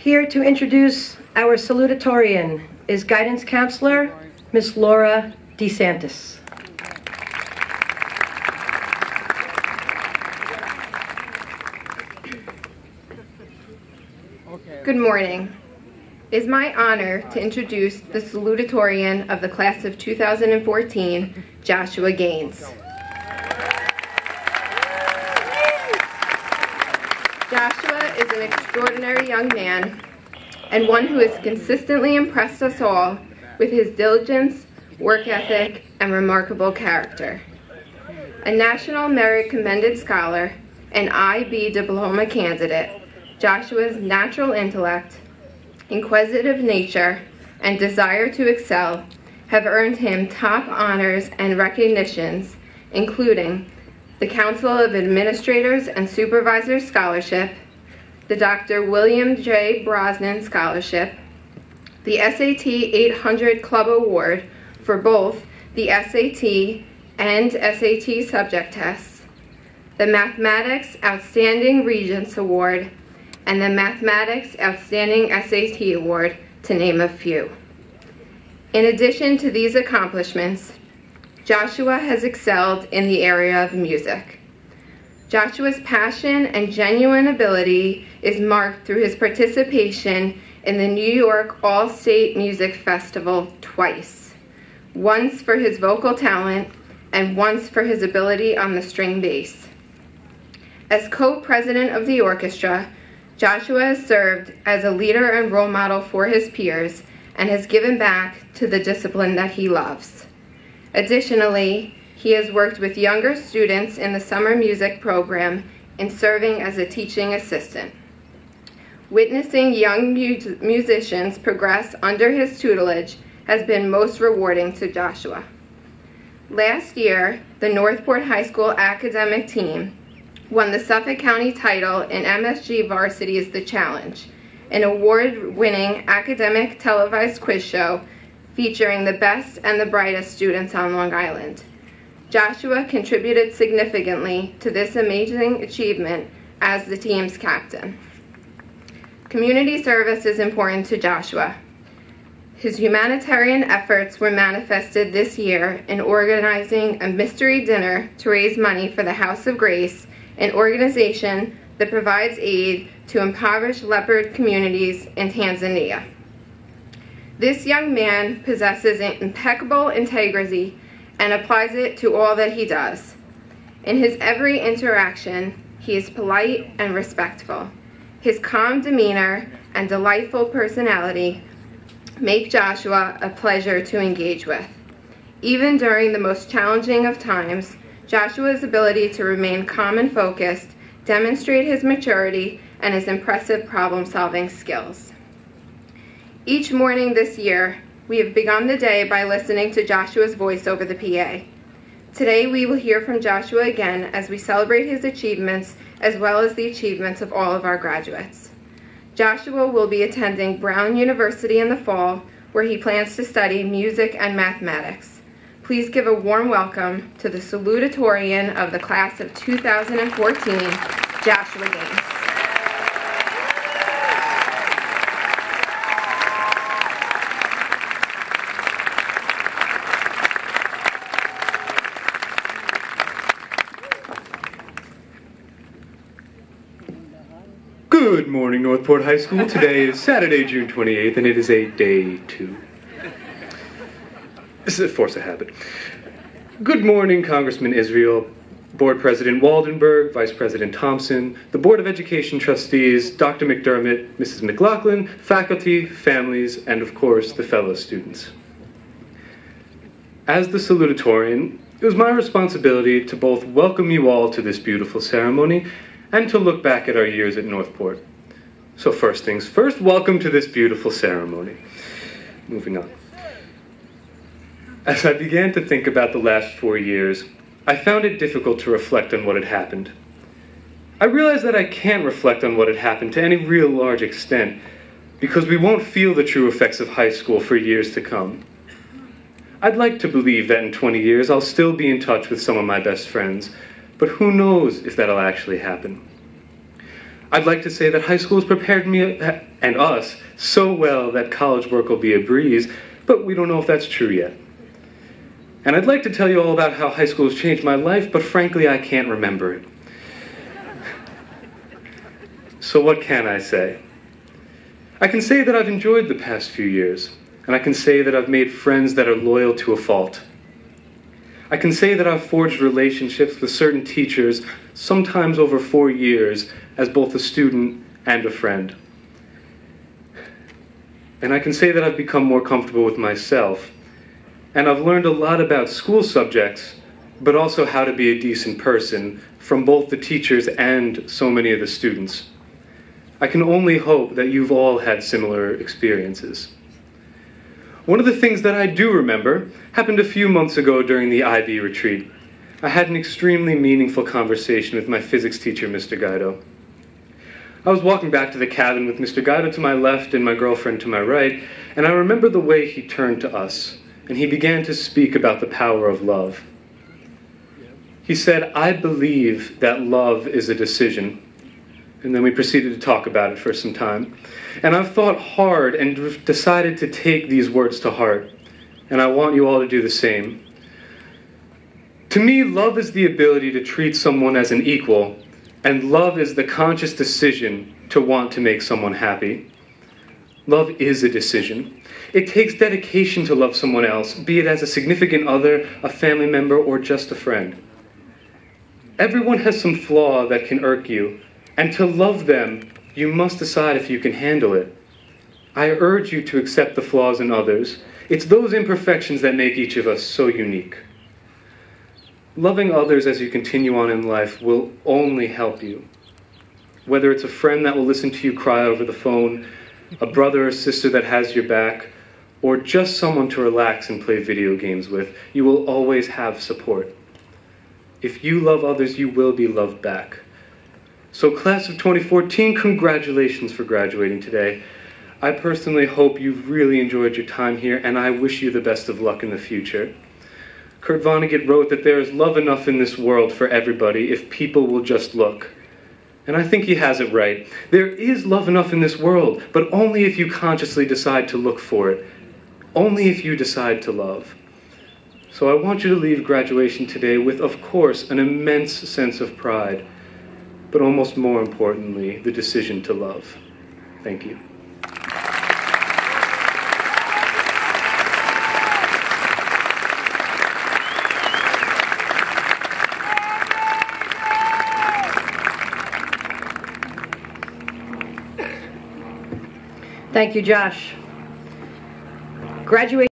Here to introduce our salutatorian is guidance counselor, Ms. Laura DeSantis. Good morning. It is my honor to introduce the salutatorian of the class of 2014, Joshua Gaines. Joshua is an extraordinary young man and one who has consistently impressed us all with his diligence, work ethic, and remarkable character. A National Merit Commended Scholar and IB diploma candidate, Joshua's natural intellect, inquisitive nature, and desire to excel have earned him top honors and recognitions, including the Council of Administrators and Supervisors Scholarship, the Dr. William J. Brosnan Scholarship, the SAT 800 Club Award for both the SAT and SAT subject tests, the Mathematics Outstanding Regents Award, and the Mathematics Outstanding SAT Award, to name a few. In addition to these accomplishments, Joshua has excelled in the area of music. Joshua's passion and genuine ability is marked through his participation in the New York All-State Music Festival twice, once for his vocal talent and once for his ability on the string bass. As co-president of the orchestra, Joshua has served as a leader and role model for his peers and has given back to the discipline that he loves. Additionally, he has worked with younger students in the summer music program in serving as a teaching assistant. Witnessing young musicians progress under his tutelage has been most rewarding to Joshua. Last year, the Northport High School academic team won the Suffolk County title in MSG Varsity's The Challenge, an award-winning academic televised quiz show featuring the best and the brightest students on Long Island. Joshua contributed significantly to this amazing achievement as the team's captain. Community service is important to Joshua. His humanitarian efforts were manifested this year in organizing a mystery dinner to raise money for the House of Grace, an organization that provides aid to impoverished leopard communities in Tanzania. This young man possesses impeccable integrity and applies it to all that he does. In his every interaction, he is polite and respectful. His calm demeanor and delightful personality make Joshua a pleasure to engage with. Even during the most challenging of times, Joshua's ability to remain calm and focused demonstrate his maturity and his impressive problem-solving skills. Each morning this year, we have begun the day by listening to Joshua's voice over the PA. Today, we will hear from Joshua again as we celebrate his achievements as well as the achievements of all of our graduates. Joshua will be attending Brown University in the fall, where he plans to study music and mathematics. Please give a warm welcome to the salutatorian of the class of 2014, Joshua Gaines. Good morning, Northport High School. Today is Saturday, June 28th, and it is a day 2. This is a force of habit. Good morning, Congressman Israel, Board President Waldenberg, Vice President Thompson, the Board of Education trustees, Dr. McDermott, Mrs. McLaughlin, faculty, families, and of course, the fellow students. As the salutatorian, it was my responsibility to both welcome you all to this beautiful ceremony and to look back at our years at Northport. So first things first, welcome to this beautiful ceremony. Moving on. As I began to think about the last 4 years, I found it difficult to reflect on what had happened. I realized that I can't reflect on what had happened to any real large extent because we won't feel the true effects of high school for years to come. I'd like to believe that in 20 years I'll still be in touch with some of my best friends, but who knows if that'll actually happen. I'd like to say that high school has prepared me and us so well that college work will be a breeze, but we don't know if that's true yet. And I'd like to tell you all about how high school has changed my life, but frankly, I can't remember it. So what can I say? I can say that I've enjoyed the past few years, and I can say that I've made friends that are loyal to a fault. I can say that I've forged relationships with certain teachers, sometimes over 4 years, as both a student and a friend. And I can say that I've become more comfortable with myself, and I've learned a lot about school subjects, but also how to be a decent person from both the teachers and so many of the students. I can only hope that you've all had similar experiences. One of the things that I do remember happened a few months ago during the IB retreat. I had an extremely meaningful conversation with my physics teacher, Mr. Guido. I was walking back to the cabin with Mr. Guido to my left and my girlfriend to my right, and I remember the way he turned to us, and he began to speak about the power of love. He said, "I believe that love is a decision." And then we proceeded to talk about it for some time. And I've thought hard and decided to take these words to heart. And I want you all to do the same. To me, love is the ability to treat someone as an equal, and love is the conscious decision to want to make someone happy. Love is a decision. It takes dedication to love someone else, be it as a significant other, a family member, or just a friend. Everyone has some flaw that can irk you, and to love them, you must decide if you can handle it. I urge you to accept the flaws in others. It's those imperfections that make each of us so unique. Loving others as you continue on in life will only help you. Whether it's a friend that will listen to you cry over the phone, a brother or sister that has your back, or just someone to relax and play video games with, you will always have support. If you love others, you will be loved back. So class of 2014, congratulations for graduating today. I personally hope you've really enjoyed your time here, and I wish you the best of luck in the future. Kurt Vonnegut wrote that there is love enough in this world for everybody if people will just look. And I think he has it right. There is love enough in this world, but only if you consciously decide to look for it. Only if you decide to love. So I want you to leave graduation today with, of course, an immense sense of pride, but almost more importantly, the decision to love. Thank you. Thank you, Josh. Graduation